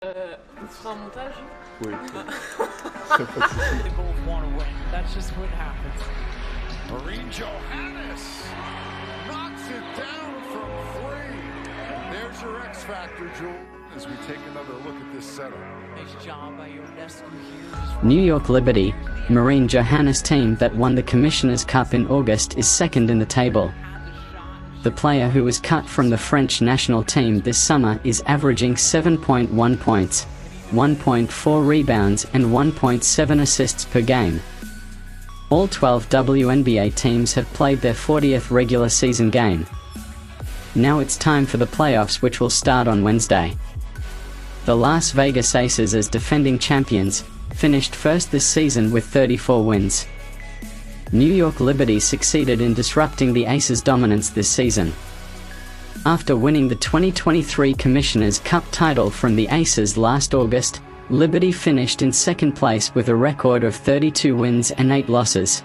On fera un montage. Oui. Très facile. They both want to win. That's just what happens. Marine Johannès knocks it down from three. There's your X factor, Jewel, as we take another look at this setup. Nice job by your rescue here. New York Liberty, Marine Johannès team that won the Commissioner's Cup in August is second in the table. The player who was cut from the French national team this summer is averaging 7.1 points, 1.4 rebounds and 1.7 assists per game. All 12 WNBA teams have played their 40th regular season game. Now it's time for the playoffs, which will start on Wednesday. The Las Vegas Aces, as defending champions, finished first this season with 34 wins. New York Liberty succeeded in disrupting the Aces' dominance this season. After winning the 2023 Commissioner's Cup title from the Aces last August, Liberty finished in second place with a record of 32 wins and 8 losses.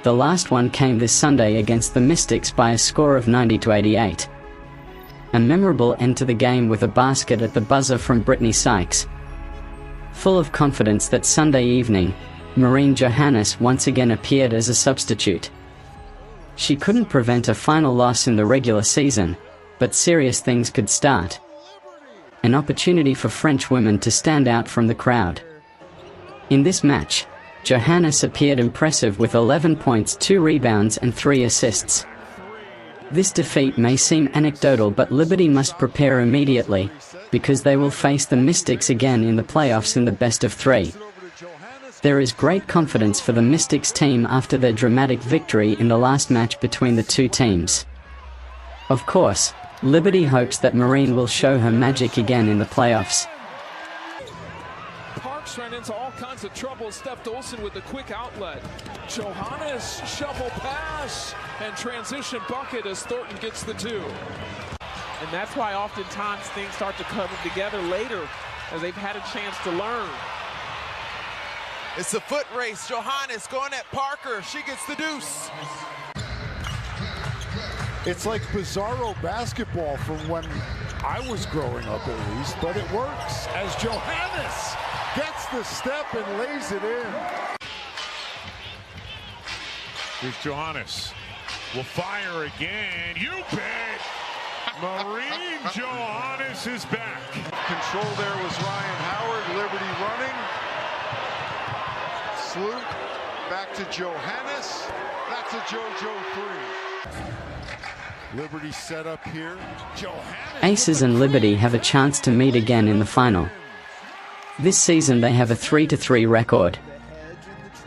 The last one came this Sunday against the Mystics by a score of 90-88. A memorable end to the game with a basket at the buzzer from Brittany Sykes. Full of confidence that Sunday evening, Marine Johannès once again appeared as a substitute. She couldn't prevent a final loss in the regular season, but serious things could start. An opportunity for French women to stand out from the crowd. In this match, Johannès appeared impressive with 11 points, 2 rebounds and 3 assists. This defeat may seem anecdotal, but Liberty must prepare immediately, because they will face the Mystics again in the playoffs in the best of 3. There is great confidence for the Mystics team after their dramatic victory in the last match between the two teams. Of course, Liberty hopes that Marine will show her magic again in the playoffs. Parks ran into all kinds of trouble. Stepped Olsen with a quick outlet. Johannès shovel pass and transition bucket as Thornton gets the 2. And that's why oftentimes things start to come together later as they've had a chance to learn. It's a foot race. Johannès going at Parker. She gets the deuce. It's like bizarro basketball from when I was growing up, at least, but it works as Johannès gets the step and lays it in. Here's Johannès. Will fire again. You bet. Marine Johannès is back. Control there was Ryan Howard. Liberty running. Sloop back to Johannès. That's a JoJo 3. Liberty set up here. Johannès. Aces and Liberty have a chance to meet again in the final. This season they have a 3-3 record.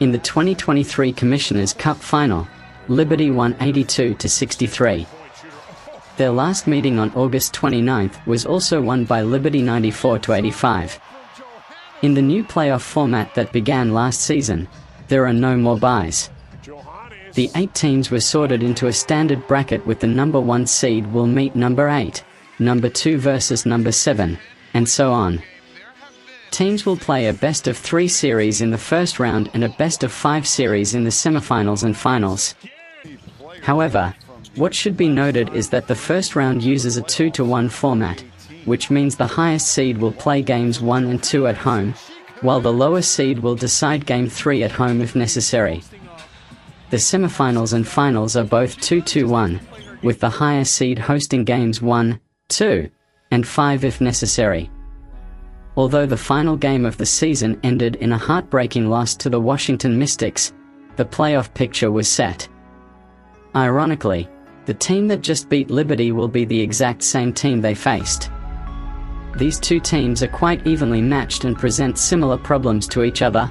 In the 2023 Commissioner's Cup final, Liberty won 82-63. Their last meeting on August 29th was also won by Liberty 94-85. In the new playoff format that began last season, there are no more byes. The 8 teams were sorted into a standard bracket, with the number 1 seed will meet number 8, number 2 versus number 7, and so on. Teams will play a best of 3 series in the first round and a best of 5 series in the semifinals and finals. However, what should be noted is that the first round uses a 2-1 format, which means the highest seed will play games 1 and 2 at home, while the lowest seed will decide game 3 at home if necessary. The semifinals and finals are both 2-1, with the higher seed hosting games 1, 2, and 5 if necessary. Although the final game of the season ended in a heartbreaking loss to the Washington Mystics, the playoff picture was set. Ironically, the team that just beat Liberty will be the exact same team they faced. These two teams are quite evenly matched and present similar problems to each other.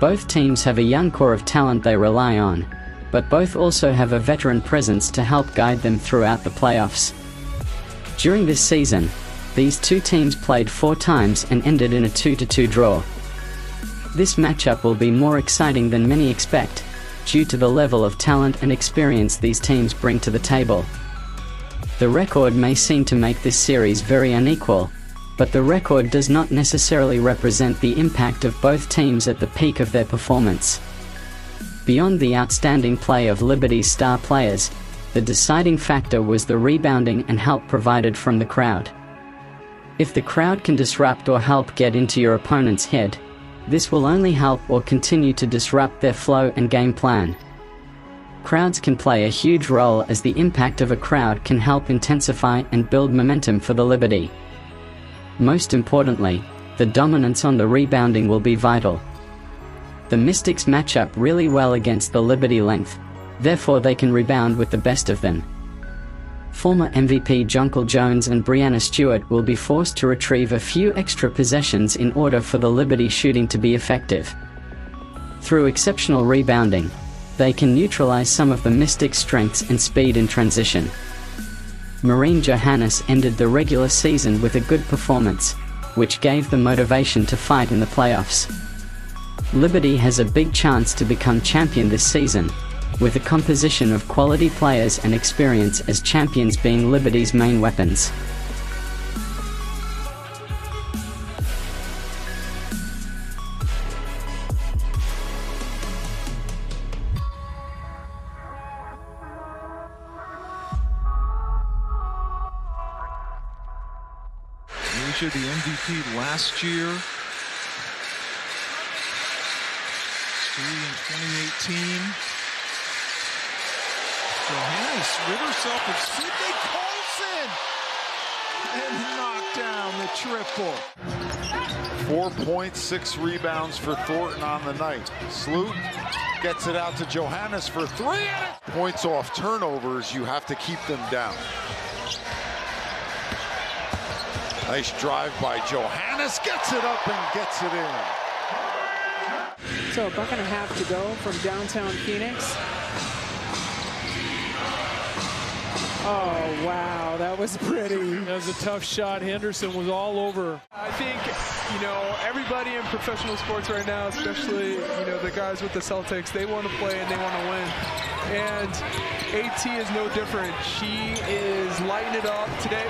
Both teams have a young core of talent they rely on, but both also have a veteran presence to help guide them throughout the playoffs. During this season, these two teams played 4 times and ended in a 2-2 draw. This matchup will be more exciting than many expect, due to the level of talent and experience these teams bring to the table. The record may seem to make this series very unequal, but the record does not necessarily represent the impact of both teams at the peak of their performance. Beyond the outstanding play of Liberty's star players, the deciding factor was the rebounding and help provided from the crowd. If the crowd can disrupt or help get into your opponent's head, this will only help or continue to disrupt their flow and game plan. Crowds can play a huge role, as the impact of a crowd can help intensify and build momentum for the Liberty. Most importantly, the dominance on the rebounding will be vital. The Mystics match up really well against the Liberty length, therefore they can rebound with the best of them. Former MVP Jonquel Jones and Breanna Stewart will be forced to retrieve a few extra possessions in order for the Liberty shooting to be effective. Through exceptional rebounding, they can neutralize some of the Mystics' strengths and speed in transition. Marine Johannès ended the regular season with a good performance, which gave them motivation to fight in the playoffs. Liberty has a big chance to become champion this season, with a composition of quality players and experience as champions being Liberty's main weapons. Asia, the MVP last year. 3 in 2018. Johannès rid herself of Sydney Colson and knocked down the triple. 4 points, 6 rebounds for Thornton on the night. Sloot gets it out to Johannès for 3. Points off turnovers, you have to keep them down. Nice drive by Johannès, gets it up and gets it in. So a buck and a half to go from downtown Phoenix. Oh, wow, that was pretty. That was a tough shot. Henderson was all over. I think, everybody in professional sports right now, especially, the guys with the Celtics, they want to play and they want to win. And AT is no different. She is lighting it up today.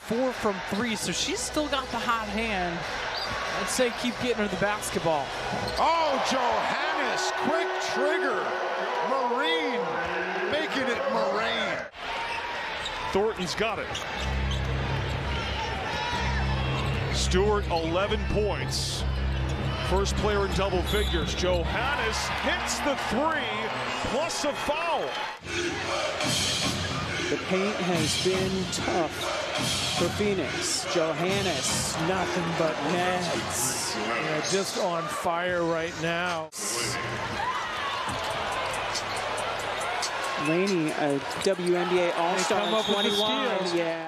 4 from 3, so she's still got the hot hand. I'd say keep getting her the basketball. Oh, Johannès, quick trigger. Marine making it Marine. Thornton's got it. Stewart, 11 points. First player in double figures. Johannès hits the 3 plus a foul. The paint has been tough for Phoenix. Johannès, nothing but nets. Yeah, just on fire right now. Laney, a WNBA All-Star Come up with the 21. steals. Yeah.